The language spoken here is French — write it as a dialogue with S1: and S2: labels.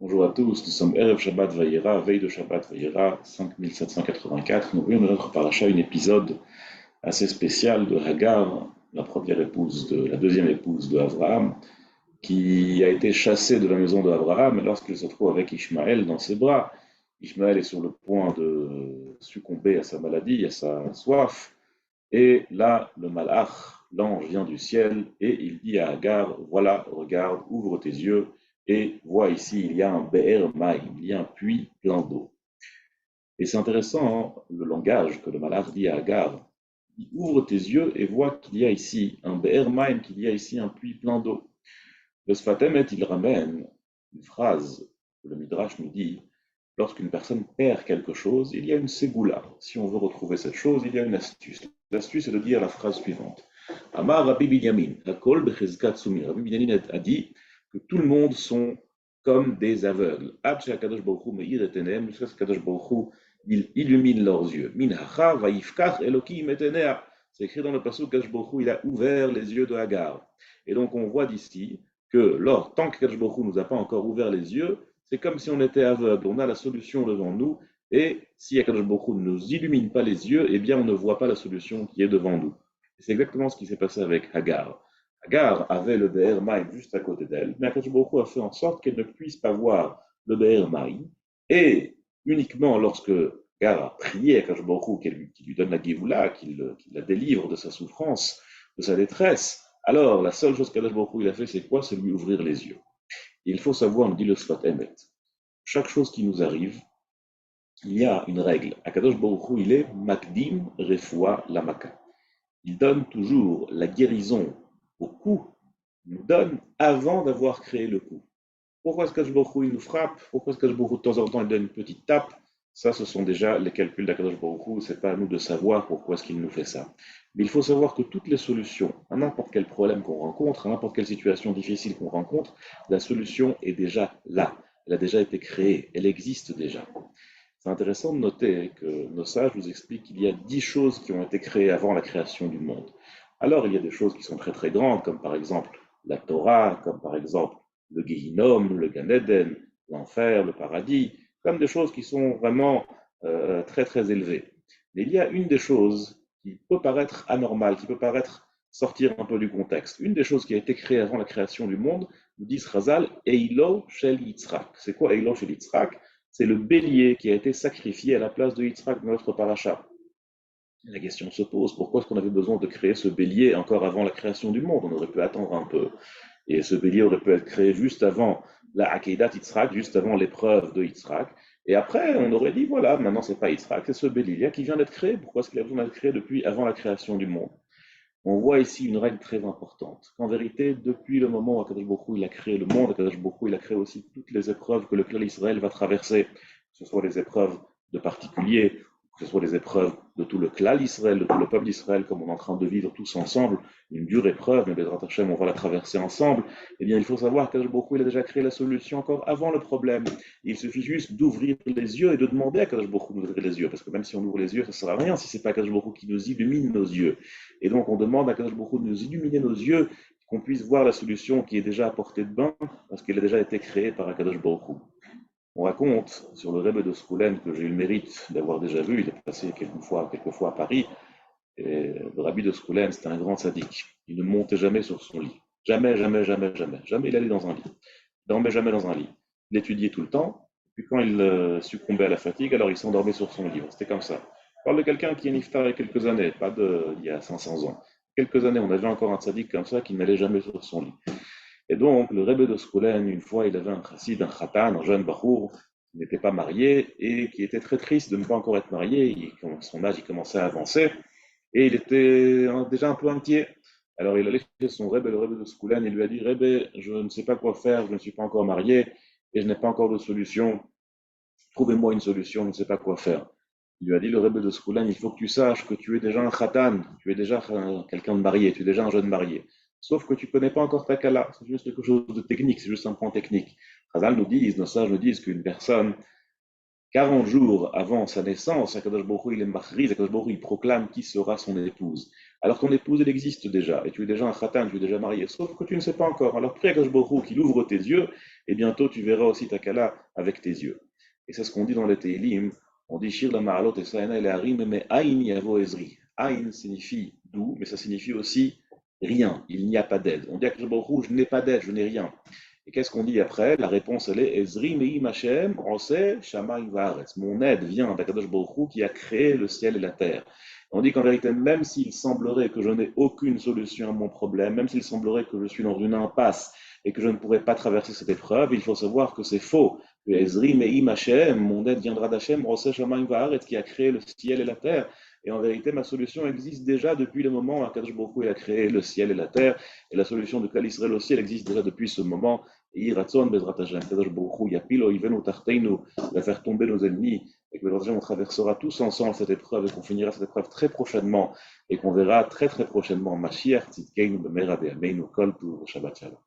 S1: Bonjour à tous, nous sommes Erev Shabbat Vayera, veille de Shabbat Vayera, 5784. Nous voyons dans notre paracha un épisode assez spécial de Hagar, la deuxième épouse de Abraham, qui a été chassée de la maison de Abraham, et lorsqu'il se trouve avec Ishmaël dans ses bras, Ishmaël est sur le point de succomber à sa maladie, à sa soif, et là, le malach, l'ange vient du ciel et il dit à Agar, voilà, regarde, ouvre tes yeux et vois ici, il y a un be'er maïm, il y a un puits plein d'eau. Et c'est intéressant, hein, le langage que le malach dit à Agar. Il ouvre tes yeux et vois qu'il y a ici un be'er maïm, qu'il y a ici un puits plein d'eau. Le Sfatemet, il ramène une phrase que le Midrash nous dit, lorsqu'une personne perd quelque chose, il y a une ségoula. Si on veut retrouver cette chose, il y a une astuce. L'astuce est de dire la phrase suivante. Amar Rabbi Binyamin, Hakol Bechezkat Sumi. Rabbi Binyamin a dit que tout le monde sont comme des aveugles. Ad Kadosh Baruch Hu Meir et Enem, jusqu'à ce que Kadosh Baruch Hu il illumine leurs yeux. Min Hacha Vaifkach Elokim et Enea. C'est écrit dans le passage que Kadosh Baruch Hu il a ouvert les yeux de Hagar. Et donc on voit d'ici que tant que Kadosh Baruch Hu nous a pas encore ouvert les yeux, c'est comme si on était aveugle. On a la solution devant nous. Et si Akadosh Baruch Hu ne nous illumine pas les yeux, eh bien on ne voit pas la solution qui est devant nous. C'est exactement ce qui s'est passé avec Hagar. Hagar avait le Be'er Maïm juste à côté d'elle, mais Akadosh Baruch Hu a fait en sorte qu'elle ne puisse pas voir le Be'er Maïm. Et uniquement lorsque Hagar a prié à Akadosh Baruch Hu qu'il lui donne la Géoula, qu'il la délivre de sa souffrance, de sa détresse, alors la seule chose qu'Akadosh Baruch Hu il a fait, c'est quoi? C'est lui ouvrir les yeux. Et il faut savoir, nous dit le Sfat Emet, chaque chose qui nous arrive, il y a une règle. Akadosh Baruch Hu, il est Makdim Refoua Lamaka. Il donne toujours la guérison au coup, il nous donne avant d'avoir créé le coup. Pourquoi est-ce qu'Akadosh Baruch Hu, il nous frappe? Pourquoi est-ce qu'Akadosh Baruch Hu, de temps en temps, il donne une petite tape? Ça, ce sont déjà les calculs d'Akadosh Baruch Hu. C'est pas à nous de savoir pourquoi est-ce qu'il nous fait ça. Mais il faut savoir que toutes les solutions, à n'importe quel problème qu'on rencontre, à n'importe quelle situation difficile qu'on rencontre, la solution est déjà là. Elle a déjà été créée. Elle existe déjà. C'est intéressant de noter que nos sages nous expliquent qu'il y a 10 choses qui ont été créées avant la création du monde. Alors, il y a des choses qui sont très très grandes, comme par exemple la Torah, comme par exemple le Gehinnom, le Gan Eden, l'enfer, le paradis, comme des choses qui sont vraiment très très élevées. Mais il y a une des choses qui peut paraître anormale, qui peut paraître sortir un peu du contexte. Une des choses qui a été créée avant la création du monde, nous dit Razal, Eilo Shel Yitzhak. C'est quoi Eilo Shel Yitzhak? C'est le bélier qui a été sacrifié à la place de Yitzhak dans notre paracha. La question se pose, pourquoi est-ce qu'on avait besoin de créer ce bélier encore avant la création du monde? On aurait pu attendre un peu. Et ce bélier aurait pu être créé juste avant la Akedat Yitzhak, juste avant l'épreuve de Yitzhak. Et après, on aurait dit, voilà, maintenant c'est pas Yitzhak, c'est ce bélier qui vient d'être créé. Pourquoi est-ce qu'il a besoin d'être créé depuis avant la création du monde? On voit ici une règle très importante. Qu'en vérité, depuis le moment où Akadosh Baruch Hu, il a créé le monde, Akadosh Baruch Hu, il a créé aussi toutes les épreuves que le clan Israël va traverser, que ce soit les épreuves de particuliers, que ce soit les épreuves de tout le clan Israël, de tout le peuple d'Israël, comme on est en train de vivre tous ensemble, une dure épreuve, mais Bezrat Hashem, on va la traverser ensemble. Eh bien, il faut savoir qu'Akadosh Baruch Hu, il a déjà créé la solution encore avant le problème. Il suffit juste d'ouvrir les yeux et de demander à Akadosh Baruch Hu d'ouvrir les yeux, parce que même si on ouvre les yeux, ça ne sert à rien si ce n'est pas Akadosh Baruch Hu qui nous illumine nos yeux. Et donc, on demande à Kadosh Baruch Hu de nous illuminer nos yeux, qu'on puisse voir la solution qui est déjà à portée de bain, parce qu'elle a déjà été créée par Akadosh Baruch Hu. On raconte sur le Rebbe de Skoulen que j'ai eu le mérite d'avoir déjà vu, il est passé quelques fois à Paris, et le Rabbi de Skoulen, c'était un grand sadique. Il ne montait jamais sur son lit. Jamais, jamais, jamais, jamais. Jamais il allait dans un lit. Il dormait jamais dans un lit. Il étudiait tout le temps, puis quand il succombait à la fatigue, alors il s'endormait sur son livre. C'était comme ça. Je parle de quelqu'un qui est niftar il y a quelques années, pas il y a 500 ans. Quelques années, on avait encore un sadique comme ça qui n'allait jamais sur son lit. Et donc, le Rebbe de Skoulen, une fois, il avait un chassid, un khatan, un jeune bachour, qui n'était pas marié et qui était très triste de ne pas encore être marié. Son âge, il commençait à avancer et il était déjà un peu inquiet. Alors, il allait chez son Rebbe, le Rebbe de Skoulen, et lui a dit, Rebbe, je ne sais pas quoi faire, je ne suis pas encore marié et je n'ai pas encore de solution. Trouvez-moi une solution, je ne sais pas quoi faire. Il lui a dit, le Rebbe de Skoulan, il faut que tu saches que tu es déjà un khatan, tu es déjà quelqu'un de marié, tu es déjà un jeune marié. Sauf que tu ne connais pas encore ta kala, c'est juste quelque chose de technique, c'est juste un point technique. Chazal nous disent, nos sages nous disent qu'une personne, 40 jours avant sa naissance, Akadosh Baruch Hu, il est machriz, Akadosh Baruch Hu, il proclame qui sera son épouse. Alors ton épouse, elle existe déjà, et tu es déjà un khatan, tu es déjà marié, sauf que tu ne sais pas encore. Alors prie à Akadosh Baruch Hu qu'il ouvre tes yeux, et bientôt tu verras aussi ta kala avec tes yeux. Et c'est ce qu'on dit dans les Teilim, on dit Shir la Ma'alot et Saena el Harim, mais Aïn yavo Ezri. Aïn signifie d'où, mais ça signifie aussi rien, il n'y a pas d'aide. On dit à Akadosh Baruch Hu, je n'ai pas d'aide, je n'ai rien. Et qu'est-ce qu'on dit après? La réponse, elle est Ezri meim Hashem, Ose, Shamayim Vaaretz. Mon aide vient d'Akadosh Baruch Hu qui a créé le ciel et la terre. On dit qu'en vérité, même s'il semblerait que je n'ai aucune solution à mon problème, même s'il semblerait que je suis dans une impasse et que je ne pourrais pas traverser cette épreuve, il faut savoir que c'est faux. Que Ezri meim Hashem, mon aide viendra d'Hashem, Ose, Shamayim Vaaretz, qui a créé le ciel et la terre. Et en vérité, ma solution existe déjà depuis le moment où Akadosh Baruch Hu a créé le ciel et la terre. Et la solution de Kal Israël aussi, elle existe déjà depuis ce moment. יהי רצון בעזרת השם, הקדוש ברוך הוא יפיל אויבינו תחתינו, va faire tomber nos ennemis, et que בעזרת השם on traversera tous ensemble cette épreuve et qu'on finira cette épreuve très prochainement et qu'on verra très très prochainement Mashiach tzidkeinu b'meira b'yameinu kol tuv Shabbat shalom.